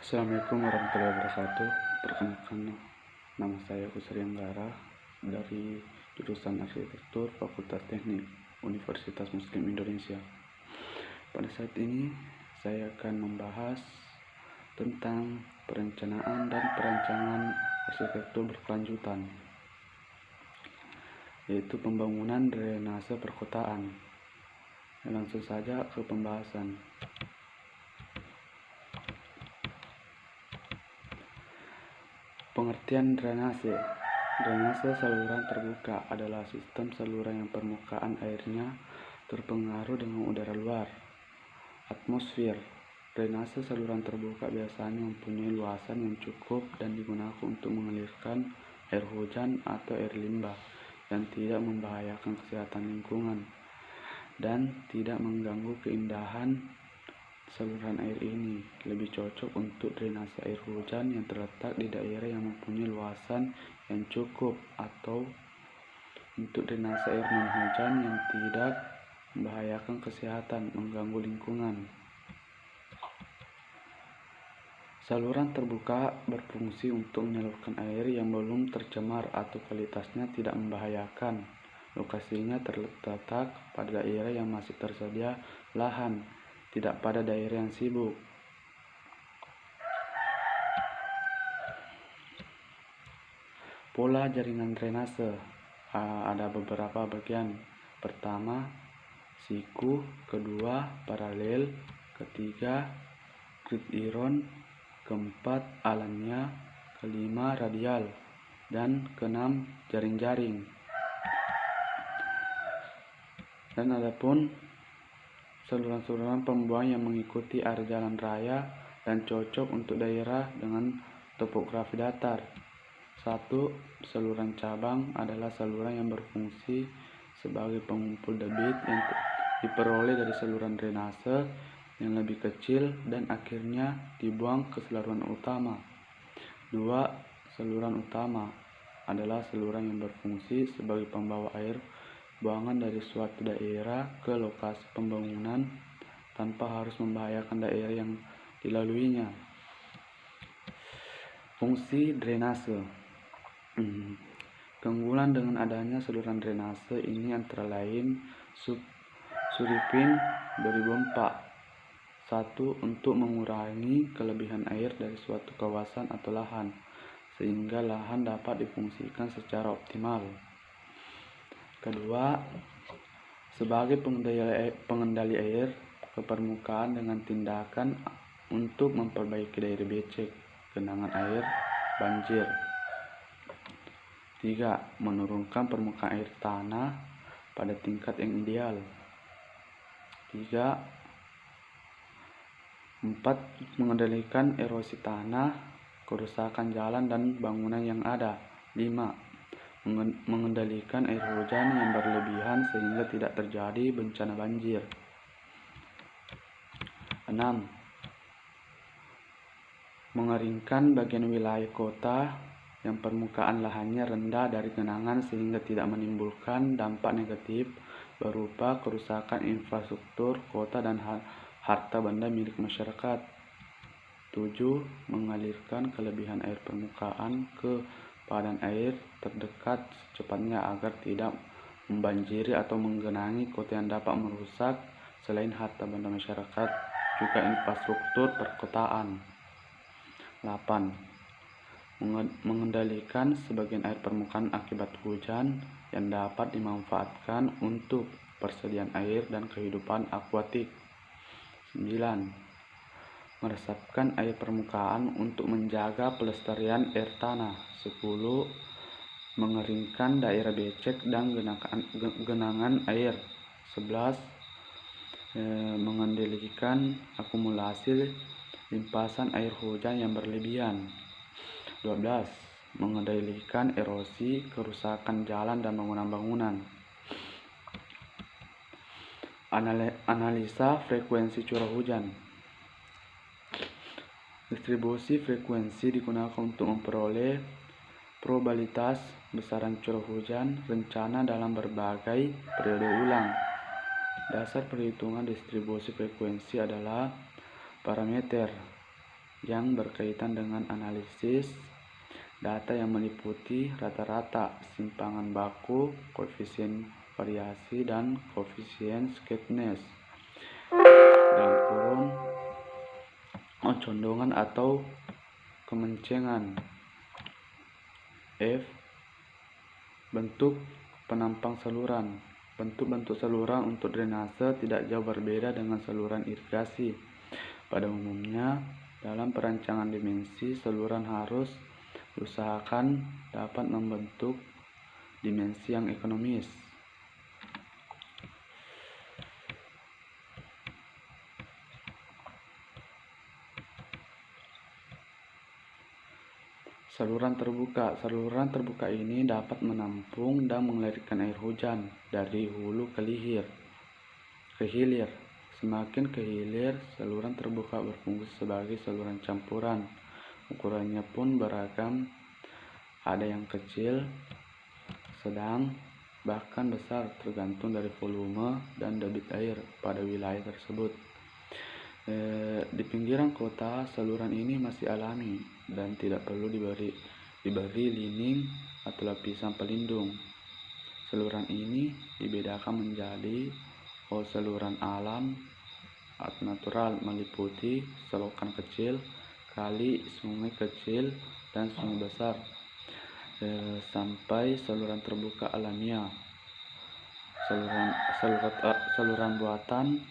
Assalamualaikum warahmatullahi wabarakatuh. Perkenalkan, nama saya Kusri Anggara dari jurusan Arsitektur Fakultas Teknik Universitas Muslim Indonesia. Pada saat ini saya akan membahas tentang perencanaan dan perancangan arsitektur berkelanjutan, yaitu pembangunan drainase perkotaan. Langsung saja ke pembahasan. Pengertian drainase. Drainase saluran terbuka adalah sistem saluran yang permukaan airnya terpengaruh dengan udara luar, atmosfer. Drainase saluran terbuka biasanya mempunyai luasan yang cukup dan digunakan untuk mengalirkan air hujan atau air limbah yang tidak membahayakan kesehatan lingkungan dan tidak mengganggu keindahan saluran air ini. Lebih cocok untuk drainase air hujan yang terletak di daerah yang mempunyai luasan yang cukup, atau untuk drainase air non-hujan yang tidak membahayakan kesehatan, mengganggu lingkungan. Saluran terbuka berfungsi untuk menyalurkan air yang belum tercemar atau kualitasnya tidak membahayakan. Lokasinya terletak pada daerah yang masih tersedia lahan, tidak pada daerah yang sibuk. Pola jaringan drainase ada beberapa bagian. Pertama, siku. Kedua, paralel. Ketiga, gridiron. Keempat, alanya. Kelima, radial. Dan keenam, jaring-jaring. Dan adapun saluran-saluran pembuangan yang mengikuti area jalan raya dan cocok untuk daerah dengan topografi datar. 1. Saluran cabang adalah saluran yang berfungsi sebagai pengumpul debit yang diperoleh dari saluran drainase yang lebih kecil dan akhirnya dibuang ke saluran utama. 2. Saluran utama adalah saluran yang berfungsi sebagai pembawa air buangan dari suatu daerah ke lokasi pembangunan tanpa harus membahayakan daerah yang dilaluinya. Fungsi drainase. Keunggulan dengan adanya saluran drainase ini antara lain Suripin 2004. 1. Untuk mengurangi kelebihan air dari suatu kawasan atau lahan, sehingga lahan dapat difungsikan secara optimal. Kedua, sebagai pengendali air ke permukaan dengan tindakan untuk memperbaiki daerah becek, genangan air, banjir. 3. Menurunkan permukaan air tanah pada tingkat yang ideal. 4. Mengendalikan erosi tanah, kerusakan jalan dan bangunan yang ada. 5. Mengendalikan air hujan yang berlebihan sehingga tidak terjadi bencana banjir. 6. Mengeringkan bagian wilayah kota yang permukaan lahannya rendah dari genangan sehingga tidak menimbulkan dampak negatif berupa kerusakan infrastruktur kota dan harta benda milik masyarakat. 7. Mengalirkan kelebihan air permukaan ke badan air terdekat secepatnya agar tidak membanjiri atau menggenangi kota yang dapat merusak selain harta benda masyarakat juga infrastruktur perkotaan. 8. Mengendalikan sebagian air permukaan akibat hujan yang dapat dimanfaatkan untuk persediaan air dan kehidupan akuatik. 9. Meresapkan air permukaan untuk menjaga pelestarian air tanah. 10. Mengeringkan daerah becek dan genangan air. 11. Mengendalikan akumulasi limpasan air hujan yang berlebihan. 12. Mengendalikan erosi, kerusakan jalan dan bangunan-bangunan. Analisa frekuensi curah hujan. Distribusi frekuensi digunakan untuk memperoleh probabilitas besaran curah hujan rencana dalam berbagai periode ulang. Dasar perhitungan distribusi frekuensi adalah parameter yang berkaitan dengan analisis data yang meliputi rata-rata, simpangan baku, koefisien variasi, dan koefisien skewness condongan atau kemencengan. F. Bentuk penampang saluran. Bentuk-bentuk saluran untuk drainase tidak jauh berbeda dengan saluran irigasi. Pada umumnya, dalam perancangan dimensi, saluran harus diusahakan dapat membentuk dimensi yang ekonomis. Saluran terbuka. Saluran terbuka ini dapat menampung dan mengalirkan air hujan dari hulu ke hilir. Semakin ke hilir, saluran terbuka berfungsi sebagai saluran campuran. Ukurannya pun beragam, ada yang kecil, sedang, bahkan besar, tergantung dari volume dan debit air pada wilayah tersebut. Di pinggiran kota, saluran ini masih alami dan tidak perlu diberi lining atau lapisan pelindung. Saluran ini dibedakan menjadi saluran alam atau natural, meliputi selokan kecil, kali, sungai kecil, dan sungai besar, sampai saluran terbuka alamiah. Saluran buatan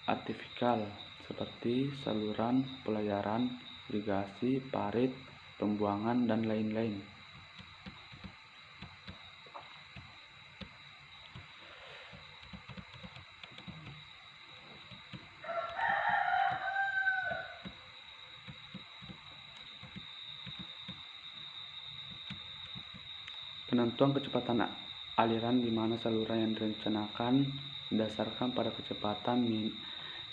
artifisial seperti saluran pelayaran, irigasi, parit, pembuangan, dan lain-lain. Penentuan kecepatan aliran di mana saluran yang direncanakan berdasarkan pada kecepatan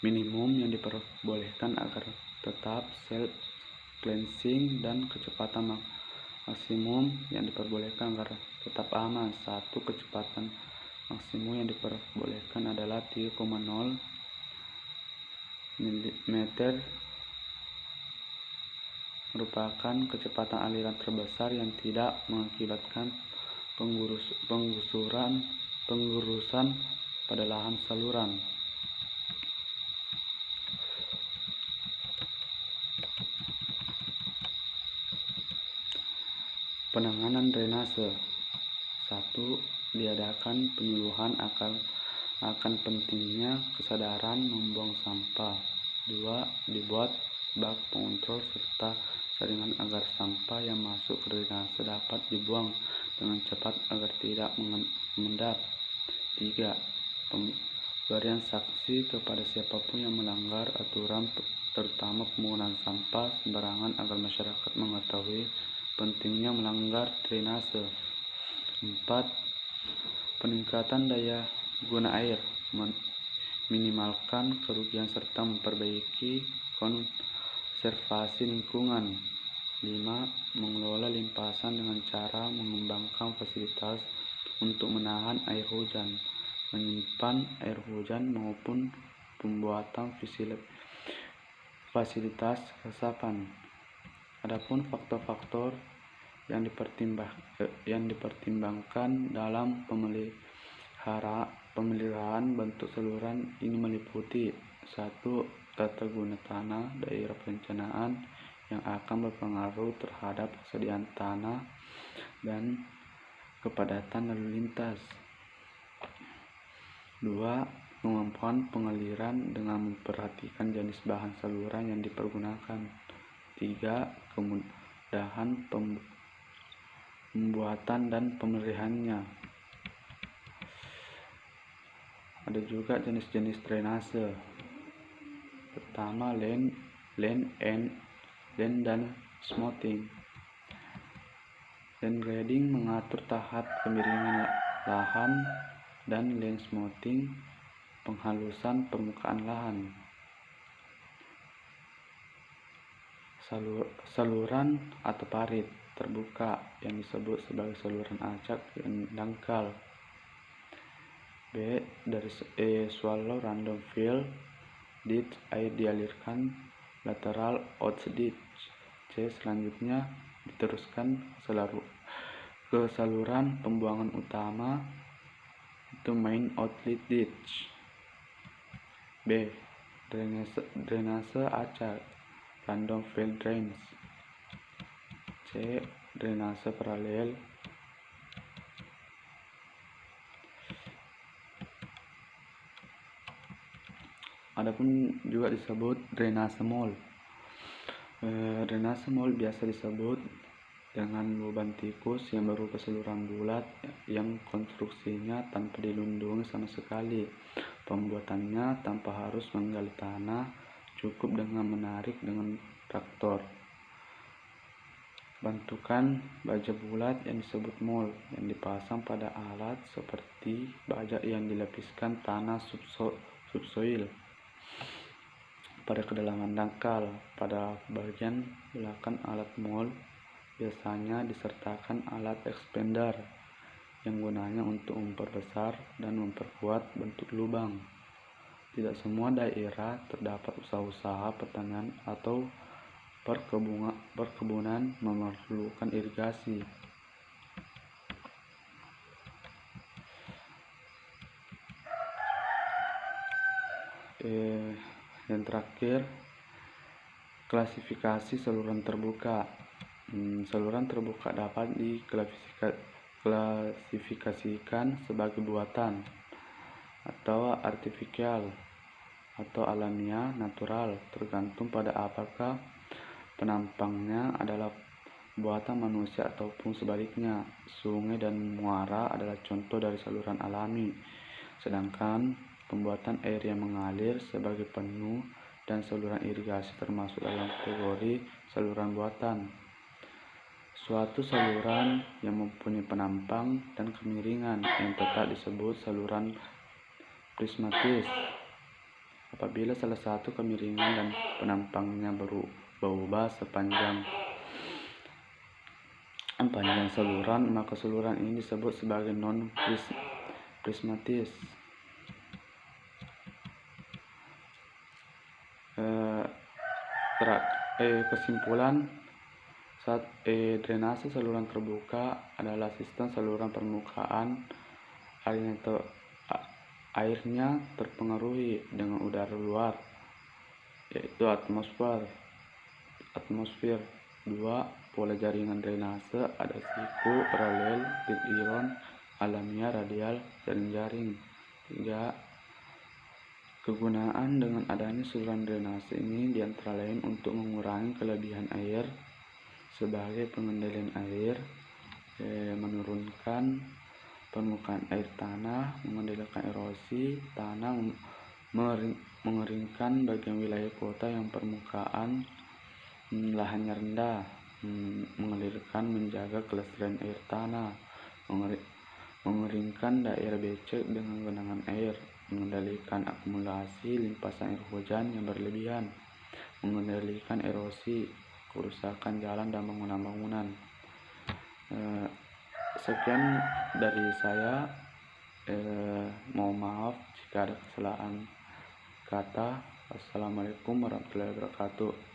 minimum yang diperbolehkan agar tetap self cleansing dan kecepatan maksimum yang diperbolehkan agar tetap aman. Satu, kecepatan maksimum yang diperbolehkan adalah 3,0 meter, merupakan kecepatan aliran terbesar yang tidak mengakibatkan penggurusan pada lahan saluran. Penanganan drainase. 1. Diadakan penyuluhan akan pentingnya kesadaran membuang sampah. 2. Dibuat bak pengontrol serta saringan agar sampah yang masuk ke drainase dapat dibuang dengan cepat agar tidak mengendap. 3. Pemberian sanksi kepada siapapun yang melanggar aturan, terutama penggunaan sampah sembarangan, agar masyarakat mengetahui pentingnya melanggar drainase. 4. Peningkatan daya guna air, minimalkan kerugian serta memperbaiki konservasi lingkungan. 5. Mengelola limpasan dengan cara mengembangkan fasilitas untuk menahan air hujan, menyimpan air hujan, maupun pembuatan fasilitas resapan. Adapun faktor-faktor yang dipertimbangkan dalam pemeliharaan bentuk saluran ini meliputi: 1. Tata guna tanah daerah perencanaan yang akan berpengaruh terhadap kesediaan tanah dan kepadatan lalu lintas. 2. Kemampuan pengaliran dengan memperhatikan jenis bahan saluran yang dipergunakan. 3. Kemudahan pembuatan dan pemeliharaannya. Ada juga jenis-jenis drainase. Pertama, land dan smoothing. Land grading mengatur tahap kemiringan lahan, dan land smoothing penghalusan permukaan lahan. Saluran atau parit terbuka yang disebut sebagai saluran acak yang dangkal. B. Dari swallow random fill, air dialirkan lateral outlet. C. Selanjutnya diteruskan ke saluran pembuangan utama, itu main outlet ditch. B. Drainase acak, random field drains. C. Drainase paralel. Adapun juga disebut drainase mall. Drainase mall biasa disebut dengan lubang tikus yang berupa saluran bulat yang konstruksinya tanpa dilindungi sama sekali. Pembuatannya tanpa harus menggali tanah, cukup dengan menarik dengan traktor. Bentukan baja bulat yang disebut mall yang dipasang pada alat seperti baja yang dilapiskan tanah subsoil pada kedalaman dangkal. Pada bagian belakang alat mall biasanya disertakan alat expander yang gunanya untuk memperbesar dan memperkuat bentuk lubang. Tidak semua daerah terdapat usaha-usaha pertanian atau perkebunan memerlukan irigasi. Yang terakhir, klasifikasi saluran terbuka. Saluran terbuka dapat diklasifikasikan sebagai buatan atau artifisial atau alamiah natural, tergantung pada apakah penampangnya adalah buatan manusia ataupun sebaliknya. Sungai dan muara adalah contoh dari saluran alami, sedangkan pembuatan air yang mengalir sebagai penuh dan saluran irigasi termasuk dalam kategori saluran buatan. Suatu saluran yang mempunyai penampang dan kemiringan yang tetap disebut saluran prismatis. Apabila salah satu kemiringan dan penampangnya berubah sepanjang saluran, maka saluran ini disebut sebagai non-prismatis. Kesimpulan, drainase saluran terbuka adalah sistem saluran permukaan airnya terpengaruhi dengan udara luar, yaitu atmosfer. 2. Pola jaringan drainase ada siku, paralel, iron, alamiah, radial, dan jaring. 3. Kegunaan dengan adanya saluran drainase ini diantara lain untuk mengurangi kelebihan air sebagai pengendalian air, menurunkan permukaan air tanah, mengendalikan erosi tanah, mengeringkan bagian wilayah kota yang permukaan lahannya rendah, mengalirkan menjaga kelestarian air tanah, mengeringkan daerah becek dengan genangan air, mengendalikan akumulasi limpasan air hujan yang berlebihan, mengendalikan erosi, kerusakan jalan dan bangunan-bangunan. Sekian dari saya. Mohon maaf jika ada kesalahan kata. Wassalamualaikum warahmatullahi wabarakatuh.